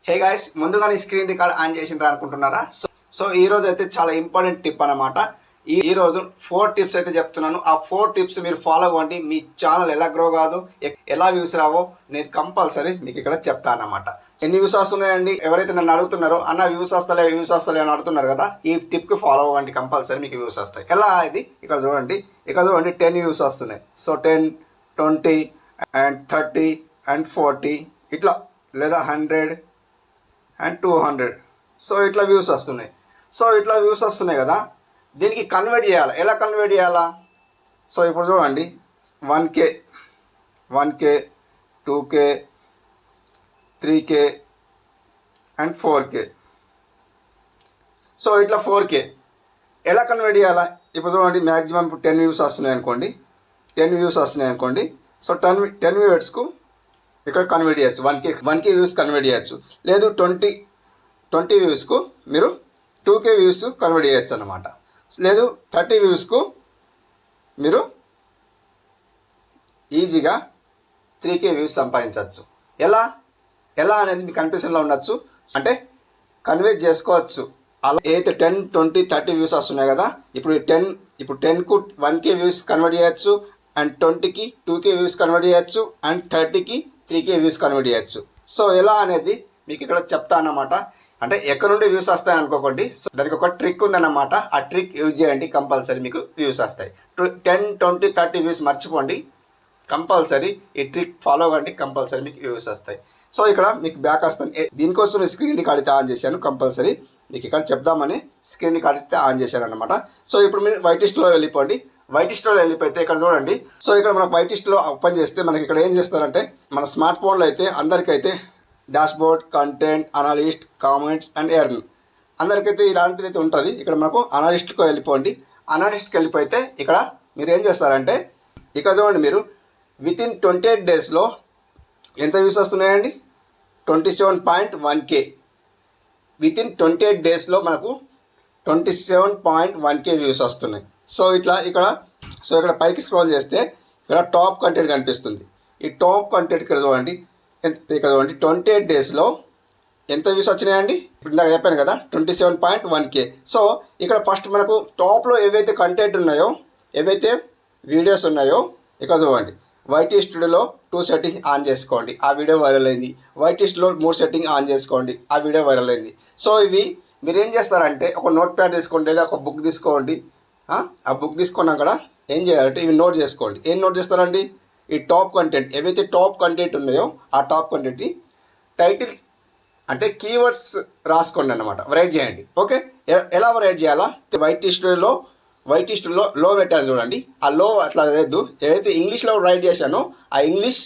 Hey guys, ముందుగానే screen record on చేసిండ్రా అనుకుంటున్నారా? సో ఈ రోజు అయితే చాలా ఇంపార్టెంట్ టిప్ అనమాట. ఈ రోజు 4 టిప్స్ అయితే చెప్తున్నాను. ఆ 4 టిప్స్ మీరు ఫాలో అవ్వండి. మీ ఛానల్ ఎలా గ్రో కాదు, ఎలా వ్యూస్ రావో నేను కంపల్సరీ మీకు ఇక్కడ చెప్తానమాట. ఎన్ని వ్యూస్ వస్తున్నాయండి? ఎవరైతే నన్ను అడుగుతున్నారో అన్న వ్యూస్ వస్తలే అని అడుగుతున్నారు కదా, ఈ టిప్కి ఫాలో అవ్వండి, కంపల్సరీ మీకు వ్యూస్ వస్తాయి. ఎలా ఇది ఇక్కడ చూడండి. 10 వ్యూస్ వస్తున్నాయి. సో 10, 20 అండ్ 30 అండ్ 40 ఇట్లా, లేదా 100 అండ్ 200. సో ఇట్లా వ్యూస్ వస్తున్నాయి. కదా, దీనికి కన్వర్ట్ చేయాలి. ఎలా కన్వర్ట్ చేయాలా? సో ఇప్పుడు చూడండి, 1K, 2K, 3K and 4K. So ఇట్లా 4K ఎలా కన్వర్ట్ చేయాలా? ఇప్పుడు చూడండి, మ్యాక్సిమం 10 వ్యూస్ వస్తున్నాయి అనుకోండి. సో 10 వ్యూవర్స్కు ఇక్కడ కన్వర్ట్ చేయొచ్చు. 1K వ్యూస్ కన్వర్ట్ చేయొచ్చు. లేదు 20 వ్యూస్కు మీరు 2K వ్యూస్ కన్వర్ట్ చేయొచ్చు అనమాట. లేదు 30 వ్యూస్కు మీరు ఈజీగా 3K వ్యూస్ సంపాదించవచ్చు. ఎలా అనేది మీకు కన్ఫ్యూషన్లో ఉండొచ్చు. అంటే కన్వర్ట్ చేసుకోవచ్చు. అలా అయితే 10, 20, 30 వ్యూస్ వస్తున్నాయి కదా, ఇప్పుడు 10కు 1K వ్యూస్ కన్వర్ట్ చేయొచ్చు, అండ్ 20కి 2K వ్యూస్ కన్వర్ట్ చేయొచ్చు, అండ్ 30కి 3K వ్యూస్ కన్వర్ట్ చేయొచ్చు. సో ఎలా అనేది మీకు ఇక్కడ చెప్తా అన్నమాట. అంటే ఎక్కడ నుండి వ్యూస్ వస్తాయని అనుకోకండి. సో దానికి ఒక ట్రిక్ ఉందన్నమాట. ఆ ట్రిక్ యూజ్ చేయండి, కంపల్సరీ మీకు వ్యూస్ వస్తాయి. 10, 20, 30 వ్యూస్ మర్చిపోండి, కంపల్సరీ ఈ ట్రిక్ ఫాలో అవ్వండి, కంపల్సరీ మీకు వ్యూస్ వస్తాయి. సో ఇక్కడ మీకు బ్యాక్ వస్తాను. దీనికోసం స్క్రీన్ రికార్డ్ అయితే ఆన్ చేశాను. కంపల్సరీ మీకు ఇక్కడ చెప్దామని స్క్రీన్ రికార్డ్ అయితే ఆన్ చేశాను అనమాట. సో ఇప్పుడు మీరు వైటిస్ట్లో వెళ్ళిపోండి. వైటిస్ట్లో వెళ్ళిపోతే ఇక్కడ చూడండి. సో ఇక్కడ మనం వైటిస్ట్లో ఓపెన్ చేస్తే మనకి ఇక్కడ ఏం చేస్తారంటే, మన స్మార్ట్ ఫోన్లో అయితే అందరికైతే dashboard, content, analyst, comments and earn అందరికైతే ఇలాంటిది అయితే ఉంటుంది. ఇక్కడ మనకు అనలిస్ట్కి వెళ్ళిపోండి. అనలిస్ట్కి వెళ్ళిపోతే ఇక్కడ మీరు ఏం చేస్తారంటే, ఇక్కడ చూడండి, మీరు వితిన్ 28 డేస్లో ఎంత వ్యూస్ వస్తున్నాయండి? 27.1K. వితిన్ 28 డేస్లో మనకు 27.1K వ్యూస్ వస్తున్నాయి. సో ఇక్కడ పైకి స్క్రోల్ చేస్తే ఇక్కడ టాప్ కంటెంట్ కనిపిస్తుంది. ఈ టాప్ కంటెంట్ ఇక్కడ చూడండి. 28 డేస్లో ఎంత వ్యూస్ వచ్చినాయండి? ఇప్పుడు ఇందాక చెప్పాను కదా, 27.1K. సో ఇక్కడ ఫస్ట్ మనకు టాప్లో ఏవైతే కంటెంట్ ఉన్నాయో, ఏవైతే వీడియోస్ ఉన్నాయో ఇక్కడ చూడండి. వైటీ స్టూడియోలో 2 సెట్టింగ్ ఆన్ చేసుకోండి, ఆ వీడియో వైరల్ అయింది. వైటీస్లో 3 సెట్టింగ్ ఆన్ చేసుకోండి, ఆ వీడియో వైరల్ అయింది. సో ఇవి మీరు ఏం చేస్తారంటే, ఒక నోట్ ప్యాడ్ తీసుకోండి, లేదా ఒక బుక్ తీసుకోండి. ఆ బుక్ తీసుకున్నాక కూడా ఏం చేయాలంటే ఇవి నోట్ చేసుకోండి. ఏం నోట్ చేస్తారండి? ఈ టాప్ కంటెంట్, ఏవైతే టాప్ కంటెంట్ ఉన్నాయో ఆ టాప్ కంటెంట్ని టైటిల్ అంటే కీవర్డ్స్ రాసుకోండి అన్నమాట, రైట్ చేయండి. ఓకే, ఎలా రైట్ చేయాలా? వైటీ స్టూడియోలో లో పెట్టాను చూడండి. ఆ లో అట్లా లేదు, ఏదైతే ఇంగ్లీష్లో రైట్ చేశానో ఆ ఇంగ్లీష్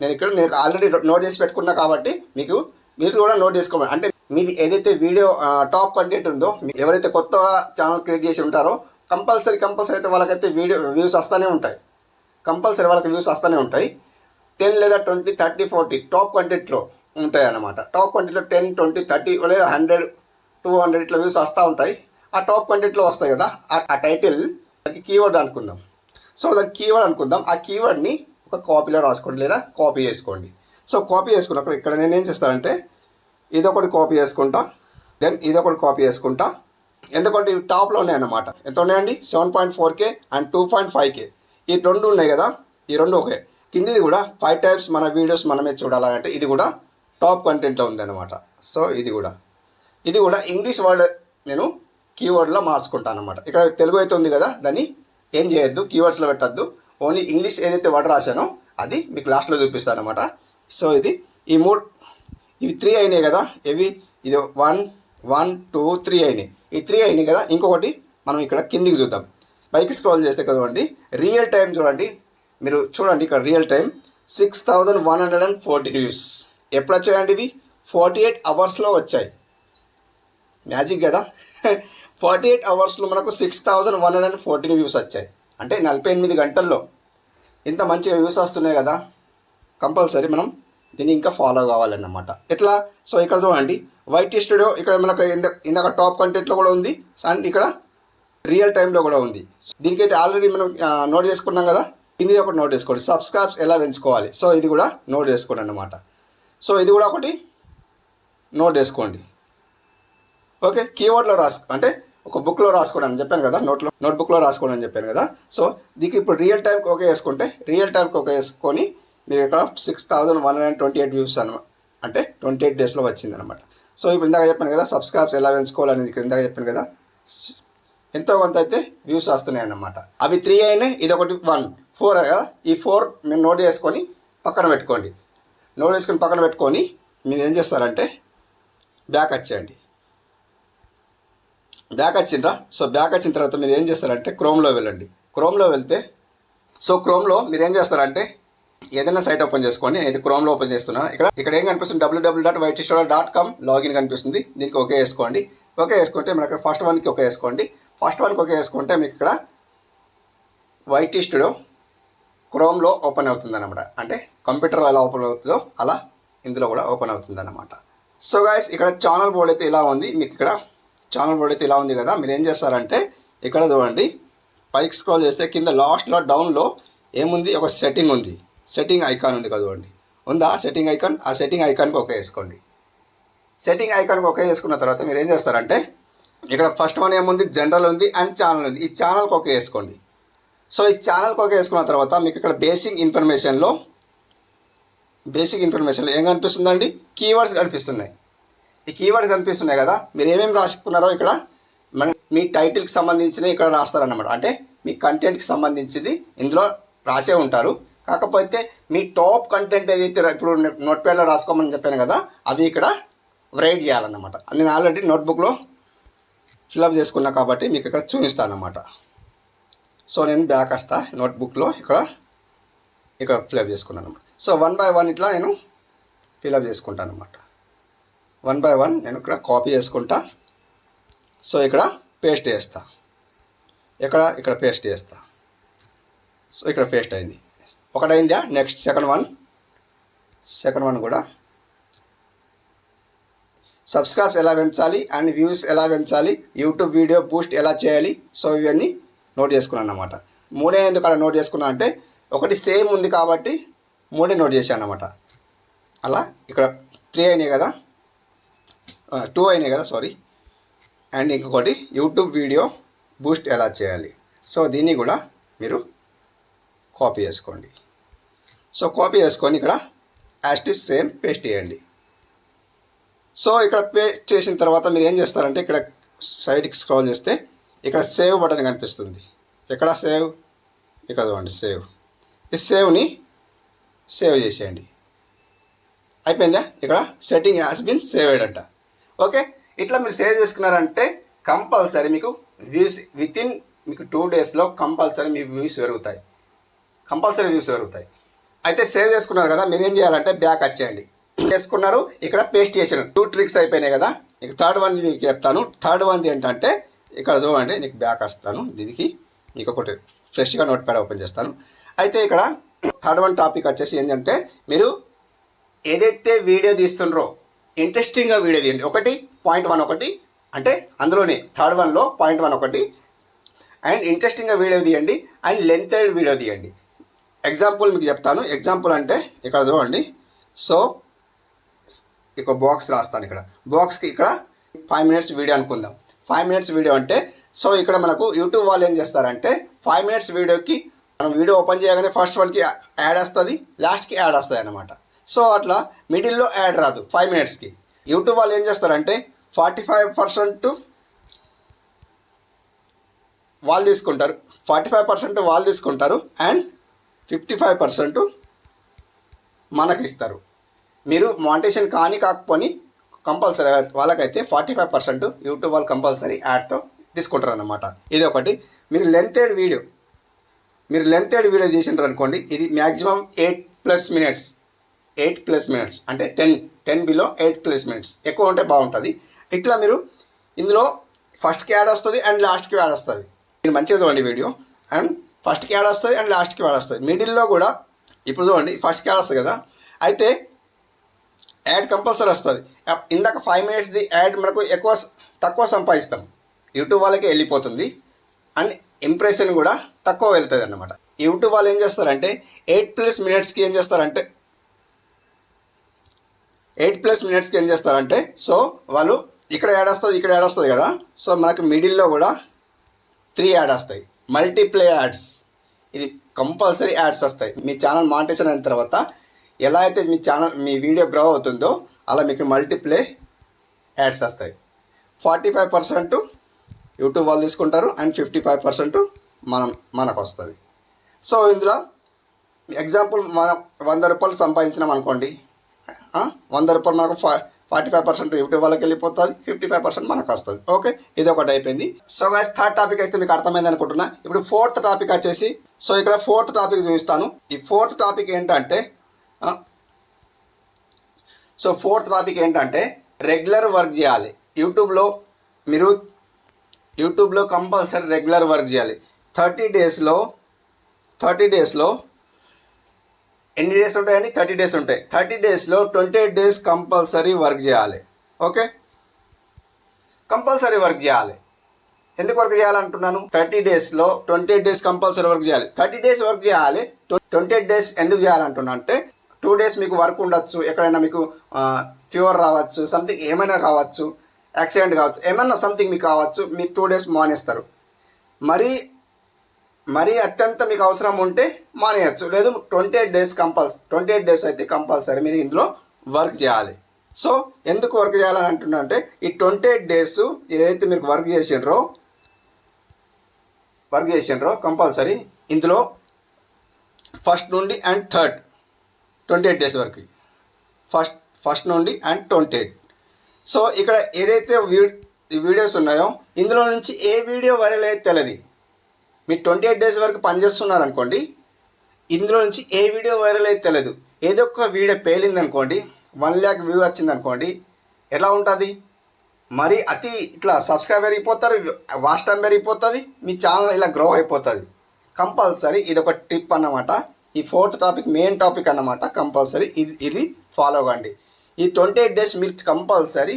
నేను ఆల్రెడీ నోట్ చేసి పెట్టుకున్నా కాబట్టి మీరు కూడా నోట్ చేసుకోవాలి. అంటే మీది ఏదైతే వీడియో టాప్ కంటెంట్ ఉందో, ఎవరైతే కొత్తగా ఛానల్ క్రియేట్ చేసి ఉంటారో కంపల్సరీ అయితే వాళ్ళకైతే వ్యూస్ వస్తూనే ఉంటాయి. 10 లేదా 20, 30, 40 టాప్ కంటెంట్లో ఉంటాయి అన్నమాట. టాప్ కంటెంట్లో 10, 20, 30 లేదా 100, 200 ఇట్లా వ్యూస్ వస్తూ ఉంటాయి. ఆ టాప్ కంటెంట్లో వస్తాయి కదా, ఆ టైటిల్ దానికి కీవర్డ్ అనుకుందాం. సో దానికి కీవర్డ్ అనుకుందాం. ఆ కీవర్డ్ని ఒక కాపీలో రాసుకోండి, లేదా కాపీ చేసుకోండి. సో కాపీ చేసుకున్నప్పుడు ఇక్కడ నేను ఏం చేస్తానంటే, ఇదొకటి కాపీ చేసుకుంటా, దెన్ ఇదొకటి కాపీ చేసుకుంటా. ఎందుకంటే ఇవి టాప్లో ఉన్నాయన్నమాట. ఎంత ఉన్నాయండి? 7.4K and 2.5K. ఈ 2 ఉన్నాయి కదా, ఈ 2 ఓకే. కిందిది కూడా 5 టైమ్స్ మన వీడియోస్ మనమే చూడాలంటే ఇది కూడా టాప్ కంటెంట్లో ఉందన్నమాట. సో ఇది కూడా ఇంగ్లీష్ వర్డ్ నేను కీవర్డ్లో మార్చుకుంటాను అనమాట. ఇక్కడ తెలుగు అయితే ఉంది కదా, దాన్ని ఏం చేయొద్దు, కీవర్డ్స్లో పెట్టద్దు. ఓన్లీ ఇంగ్లీష్ ఏదైతే వర్డ్ రాశానో అది మీకు లాస్ట్లో చూపిస్తాను అనమాట. సో ఇవి 3 అయినాయి కదా. ఇది 1, 2, 3 అయినాయి. ఈ 3 అయినాయి కదా. ఇంకొకటి మనం ఇక్కడ కిందికి చూద్దాం. పైకి స్క్రోల్ చేస్తే కదండి, రియల్ టైం చూడండి. మీరు చూడండి ఇక్కడ రియల్ టైం 6114 వ్యూస్. ఎప్పుడు వచ్చాయండి ఇవి? 48 అవర్స్లో వచ్చాయి. మ్యాజిక్ కదా. 48 అవర్స్లో మనకు 6114 వ్యూస్ వచ్చాయి. అంటే 48 గంటల్లో ఇంత మంచిగా వ్యూస్ వస్తున్నాయి కదా. కంపల్సరీ మనం దీన్ని ఇంకా ఫాలో కావాలన్నమాట. ఎట్లా? సో ఇక్కడ చూడండి, వైటీ స్టూడియో ఇక్కడ మనకు ఇందాక టాప్ కంటెంట్లో కూడా ఉంది, అండ్ ఇక్కడ రియల్ టైంలో కూడా ఉంది. దీనికైతే ఆల్రెడీ మనం నోట్ చేసుకున్నాం కదా. ఇది ఒకటి నోట్ చేసుకోండి, సబ్స్క్రైబ్స్ ఎలా పెంచుకోవాలి. సో ఇది కూడా నోట్ చేసుకోండి అన్నమాట. సో ఇది కూడా ఒకటి నోట్ చేసుకోండి. ఓకే, కీవర్డ్లో అంటే ఒక బుక్లో రాసుకోండి అని చెప్పాను కదా, నోట్బుక్లో రాసుకోండి అని చెప్పాను కదా. సో దీనికి ఇప్పుడు రియల్ టైంకి ఓకే వేసుకుంటే రియల్ టైంకి ఓకే వేసుకొని మీరు ఇక్కడ 6128 వ్యూస్ అంటే 28 డేస్లో వచ్చిందనమాట. సో ఇప్పుడు ఇందాక చెప్పాను కదా సబ్స్క్రైబ్స్ ఎలా పెంచుకోవాలని ఇందాక చెప్పాను కదా, ఎంతో కొంత అయితే వ్యూస్ వస్తున్నాయి అన్నమాట. అవి 3 అయినాయి, ఇది ఒకటి 1 4 కదా. ఈ 4 మీరు నోట్ చేసుకొని పక్కన పెట్టుకోండి. నోట్ చేసుకొని పక్కన పెట్టుకొని మీరు ఏం చేస్తారంటే బ్యాక్ వచ్చేయండి. బ్యాక్ వచ్చిండ్రా. సో బ్యాక్ వచ్చిన తర్వాత మీరు ఏం చేస్తారంటే క్రోమ్లో వెళ్ళండి. క్రోమ్లో వెళ్తే సో క్రోమ్లో మీరు ఏం చేస్తారంటే ఏదైనా సైట్ ఓపెన్ చేసుకోండి. నేను క్రోమ్లో ఓపెన్ చేస్తున్నా. ఇక్కడ ఏం కనిపిస్తుంది, www.whitestore.com లాగిన్ కనిపిస్తుంది. దీనికి ఓకే వేసుకోండి. ఓకే వేసుకుంటే మీరు అక్కడ ఫస్ట్ వన్కి ఓకే వేసుకోండి. ఫస్ట్ వన్కి ఓకే వేసుకుంటే మీకు ఇక్కడ వైట్ స్టూడియో క్రోమ్లో ఓపెన్ అవుతుంది అనమాట. అంటే కంప్యూటర్లో ఎలా ఓపెన్ అవుతుందో అలా ఇందులో కూడా ఓపెన్ అవుతుంది అనమాట. సో గాయస్ ఇక్కడ ఛానల్ బోర్డ్ అయితే ఇలా ఉంది. మీకు ఇక్కడ ఛానల్ బోర్డ్ అయితే ఇలా ఉంది కదా. మీరు ఏం చేస్తారంటే ఇక్కడ చూడండి, పైకి స్క్రోల్ చేస్తే కింద లాస్ట్లో డౌన్లో ఏముంది, ఒక సెట్టింగ్ ఉంది. సెట్టింగ్ ఐకాన్ ఉంది కదా, చూడండి ఉందా సెట్టింగ్ ఐకాన్. ఆ సెట్టింగ్ ఐకాన్కి ఓకే వేసుకోండి. సెట్టింగ్ ఐకాన్కి ఓకే చేసుకున్న తర్వాత మీరు ఏం చేస్తారంటే ఇక్కడ ఫస్ట్ వన్ ఏముంది, జనరల్ ఉంది అండ్ ఛానల్ ఉంది. ఈ ఛానల్కి ఓకే వేసుకోండి. సో ఈ ఛానల్కి ఓకే వేసుకున్న తర్వాత మీకు ఇక్కడ బేసిక్ ఇన్ఫర్మేషన్లో ఏం కనిపిస్తుందండి, కీవర్డ్స్ కనిపిస్తున్నాయి. ఈ కీవర్డ్స్ కనిపిస్తున్నాయి కదా, మీరు ఏమేమి రాసుకున్నారో ఇక్కడ మీ టైటిల్కి సంబంధించిన ఇక్కడ రాస్తారన్నమాట. అంటే మీ కంటెంట్కి సంబంధించింది ఇందులో రాసే ఉంటారు. కాకపోతే మీ టాప్ కంటెంట్ ఏదైతే ఇప్పుడు నోట్ప్యాడ్లో రాసుకోమని చెప్పాను కదా, అవి ఇక్కడ రైట్ చేయాలన్నమాట. నేను ఆల్రెడీ నోట్బుక్లో ఫిల్అప్ చేసుకున్నా కాబట్టి మీకు ఇక్కడ చూపిస్తాను అన్నమాట. సో నేను బ్యాక్ వస్తా, నోట్బుక్లో ఇక్కడ ఫిల్అప్ చేసుకున్నాను అన్నమాట. సో 1 by 1 ఇట్లా నేను ఫిల్అప్ చేసుకుంటాను అన్నమాట. 1 by 1 నేను ఇక్కడ కాపీ చేసుకుంటా. సో ఇక్కడ పేస్ట్ చేస్తా, ఇక్కడ పేస్ట్ చేస్తా. సో ఇక్కడ పేస్ట్ అయింది, ఒకటైందా. నెక్స్ట్ సెకండ్ వన్ కూడా సబ్స్క్రైబ్స్ ఎలా పెంచాలి అండ్ వ్యూస్ ఎలా పెంచాలి, యూట్యూబ్ వీడియో బూస్ట్ ఎలా చేయాలి. సో ఇవన్నీ నోట్ చేసుకున్నాను అన్నమాట. 3 ఎందుకు అలా నోట్ చేసుకున్నా అంటే ఒకటి సేమ్ ఉంది కాబట్టి 3 నోట్ చేశాను అన్నమాట. అలా ఇక్కడ 3 అయినాయి కదా, 2 అయినాయి కదా సారీ. అండ్ ఇంకొకటి యూట్యూబ్ వీడియో బూస్ట్ ఎలా చేయాలి. సో దీన్ని కూడా మీరు కాపీ చేసుకోండి. సో కాపీ చేసుకొని ఇక్కడ యాస్టిస్ సేమ్ పేస్ట్ చేయండి. సో ఇక్కడ పేస్ట్ చేసిన తర్వాత మీరు ఏం చేస్తారంటే ఇక్కడ సైడ్కి స్క్రోల్ చేస్తే ఇక్కడ సేవ్ బటన్ కనిపిస్తుంది. ఇక్కడ సేవ్, ఇక్కడ చూడండి సేవ్. ఈ సేవ్ని సేవ్ చేసేయండి. అయిపోయిందా, ఇక్కడ సెట్టింగ్ హ్యాస్ బీన్ సేవ్డ్ అంట. ఓకే, ఇట్లా మీరు సేవ్ చేసుకున్నారంటే కంపల్సరీ మీకు వ్యూస్ వితిన్ మీకు 2 డేస్లో కంపల్సరీ మీ వ్యూస్ పెరుగుతాయి. అయితే సేవ్ చేసుకున్నారు కదా, మీరు ఏం చేయాలంటే బ్యాక్ వచ్చేయండి. చేసుకున్నారు, ఇక్కడ పేస్ట్ చేసాను. 2 ట్రిక్స్ అయిపోయినాయి కదా. ఇక థర్డ్ వన్ మీకు చెప్తాను. థర్డ్ వన్ ఏంటంటే ఇక్కడ చూడండి, నీకు బ్యాక్ వస్తాను. దీనికి మీకు ఒకటి ఫ్రెష్గా నోట్ ప్యాడ్ ఓపెన్ చేస్తాను. అయితే ఇక్కడ థర్డ్ వన్ టాపిక్ వచ్చేసి ఏంటంటే మీరు ఏదైతే వీడియో తీస్తుండ్రో ఇంట్రెస్టింగ్గా వీడియో తీయండి. 1.1 ఒకటి అంటే అందులోనే థర్డ్ వన్లో 0.1 ఒకటి అండ్ ఇంట్రెస్టింగ్గా వీడియో తీయండి అండ్ లెంత్ వీడియో తీయండి. ఎగ్జాంపుల్ మీకు చెప్తాను. ఎగ్జాంపుల్ అంటే ఇక్కడ చూడండి. సో ఇక బాక్స్ రాస్తాను. ఇక్కడ బాక్స్కి ఇక్కడ 5 minutes వీడియో అనుకుందాం. 5 minutes వీడియో అంటే సో ఇక్కడ మనకు యూట్యూబ్ వాళ్ళు ఏం చేస్తారంటే 5 minutes వీడియోకి మనం వీడియో ఓపెన్ చేయగానే ఫస్ట్ వన్కి యాడ్ వస్తుంది, లాస్ట్కి యాడ్ వస్తుంది అన్నమాట. సో అట్లా మిడిల్లో యాడ్ రాదు 5 minutesకి. యూట్యూబ్ వాళ్ళు ఏం చేస్తారంటే 45% వాళ్ళు తీసుకుంటారు, 45% వాళ్ళు తీసుకుంటారు అండ్ 55% మనకు ఇస్తారు. మీరు మానిటైజేషన్ కాకపోని కంపల్సరీ వాళ్ళకైతే 45% యూట్యూబ్ వాళ్ళు కంపల్సరీ యాడ్తో తీసుకుంటారు అన్నమాట. ఇది ఒకటి. మీరు లెంత్ వీడియో తీసినారు అనుకోండి, ఇది మ్యాక్సిమం 8+ minutes అంటే 10 బిలో 8+ minutes ఎక్కువ ఉంటే బాగుంటుంది. ఇట్లా మీరు ఇందులో ఫస్ట్కి యాడ్ వస్తుంది అండ్ లాస్ట్కి యాడ్ వస్తుంది. మీరు మంచిగా చూడండి వీడియో. అండ్ ఫస్ట్కి యాడ్ వస్తుంది అండ్ లాస్ట్కి యాడ్ వస్తుంది. మిడిల్లో కూడా ఇప్పుడు చూడండి ఫస్ట్కి యాడ్ వస్తుంది కదా, అయితే యాడ్ కంపల్సరీ వస్తుంది. ఇందాక 5 minutesది యాడ్ మనకు తక్కువ సంపాదిస్తాం, యూట్యూబ్ వాళ్ళకి వెళ్ళిపోతుంది అండ్ ఇంప్రెషన్ కూడా తక్కువ వెళ్తుంది అన్నమాట. యూట్యూబ్ వాళ్ళు ఏం చేస్తారంటే 8+ minutesకి ఏం చేస్తారంటే 8+ మినిట్స్కి ఏం చేస్తారంటే సో వాళ్ళు ఇక్కడ యాడ్ వస్తుంది కదా. సో మనకు మిడిల్లో కూడా 3 యాడ్ వస్తాయి, మల్టీప్లే యాడ్స్. ఇది కంపల్సరీ యాడ్స్ వస్తాయి. మీ ఛానల్ మానిటైజేషన్ అయిన తర్వాత ఎలా అయితే మీ వీడియో గ్రో అవుతుందో అలా మీకు మల్టీప్లే యాడ్స్ వస్తాయి. 45% యూట్యూబ్ వాళ్ళు తీసుకుంటారు అండ్ 55% మనకు వస్తుంది. సో ఇందులో ఎగ్జాంపుల్ మనం 100 రూపాయలు సంపాదించినాం అనుకోండి, 100 రూపాయలు మనకు 45% యూట్యూబ్ వాళ్ళకి వెళ్ళిపోతుంది, 55% మనకు వస్తుంది. ఓకే, ఇది ఒకటి అయిపోయింది. సో గైస్, థర్డ్ టాపిక్ అయితే మీకు అర్థమైంది అనుకుంటున్నా. ఇప్పుడు ఫోర్త్ టాపిక్ వచ్చేసి, సో ఇక్కడ ఫోర్త్ టాపిక్ చూపిస్తాను. ఈ ఫోర్త్ టాపిక్ ఏంటంటే రెగ్యులర్ వర్క్ చేయాలి. యూట్యూబ్లో కంపల్సరీ రెగ్యులర్ వర్క్ చేయాలి. 30 డేస్లో ఎన్ని డేస్ ఉంటాయండి? 30 డేస్ ఉంటాయి. 30 డేస్లో 28 డేస్ కంపల్సరీ వర్క్ చేయాలి. ఓకే, కంపల్సరీ వర్క్ చేయాలి. ఎందుకు వర్క్ చేయాలంటున్నాను? 30 డేస్లో 28 డేస్ కంపల్సరీ వర్క్ చేయాలి. 30 డేస్ వర్క్ చేయాలి. 28 డేస్ ఎందుకు చేయాలంటున్నా అంటే 2 డేస్ మీకు వర్క్ ఉండొచ్చు, ఎక్కడైనా మీకు ఫీవర్ రావచ్చు, సంథింగ్ ఏమైనా కావచ్చు, యాక్సిడెంట్ కావచ్చు, ఏమైనా సంథింగ్ మీకు కావచ్చు, మీరు 2 డేస్ మానేస్తారు. మరీ అత్యంత మీకు అవసరం ఉంటే మానేయచ్చు, లేదు 28 డేస్ అయితే కంపల్సరీ మీరు ఇందులో వర్క్ చేయాలి. సో ఎందుకు వర్క్ చేయాలని అంటున్నా అంటే ఈ 28 డేస్ ఏదైతే మీరు వర్క్ చేసిండ్రో కంపల్సరీ ఇందులో ఫస్ట్ నుండి అండ్ థర్డ్ 28 డేస్ వరకు, ఫస్ట్ నుండి అండ్ 28. సో ఇక్కడ ఏదైతే వీడియోస్ ఉన్నాయో ఇందులో నుంచి ఏ వీడియో వైరల్ అయితే తెలియదు. మీరు 28 డేస్ వరకు పనిచేస్తున్నారు అనుకోండి, ఇందులో నుంచి ఏ వీడియో వైరల్ అయితే తెలియదు. ఏదో ఒక వీడియో పేలింది అనుకోండి, 1 lakh వ్యూ వచ్చింది అనుకోండి, ఎలా ఉంటుంది? మరి ఇట్లా సబ్స్క్రైబ్ పెరిగిపోతారు, వాచ్ టైం పెరిగిపోతుంది, మీ ఛానల్ ఇలా గ్రో అయిపోతుంది. కంపల్సరీ ఇది ఒక టిప్ అన్నమాట. ఈ ఫోర్త్ టాపిక్ మెయిన్ టాపిక్ అన్నమాట. కంపల్సరీ ఇది ఫాలో అవ్వండి. ఈ 28 డేస్ మీరు కంపల్సరీ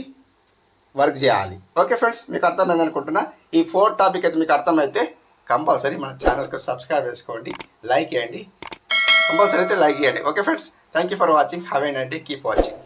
వర్క్ చేయాలి. ఓకే ఫ్రెండ్స్, మీకు అర్థమైంది అనుకుంటున్నా. ఈ ఫోర్త్ టాపిక్ అయితే మీకు అర్థమైతే కంపల్సరీ మన ఛానల్కి సబ్స్క్రైబ్ చేసుకోండి, లైక్ చేయండి, కంపల్సరీ అయితే లైక్ చేయండి. Okay friends, thank you for watching. Have a nice day, keep watching.